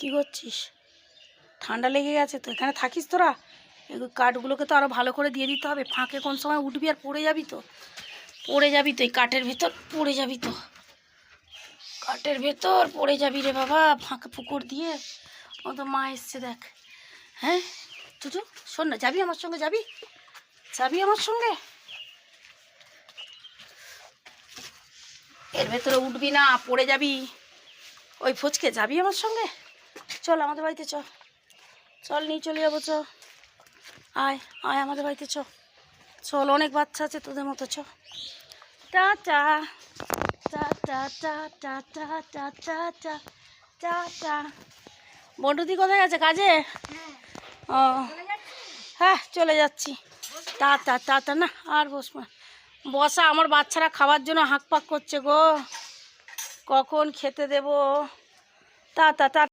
কী করছিস? ঠান্ডা লেগে গেছে তো, এখানে থাকিস তোরা? এগুলো কাঠগুলোকে তো আরও ভালো করে দিয়ে দিতে হবে, ফাঁকে কোন সময় উঠবি আর পড়ে যাবি তো, এই কাঠের ভেতর পড়ে যাবি তো, কাঠের ভেতর পড়ে যাবি রে বাবা, ফাঁকা পুকুর দিয়ে। ও তো মা এসছে দেখ। হ্যাঁ চুচু শোন না, যাবি আমার সঙ্গে? যাবি আমার সঙ্গে? এর ভেতরে উঠবি না, পড়ে যাবি। ওই ফচকে, যাবি আমার সঙ্গে? চল আমাদের বাড়িতে চ, চল নিয়ে চলে যাবো, চ আয় আয় আমাদের বাড়িতে চ, চল অনেক বাচ্চা আছে তোদের মতো, চ। Tata tata tata tata tata tata. বন্ধুদি কোথায় গেছে? কাজে? ও হ্যাঁ চলে যাচ্ছি। Tata tata. না আর বসবো, বসা, আমার বাচ্চারা খাওয়ার জন্য হাঁক পাক করছে গো, কখন খেতে দেবো। Tata tata.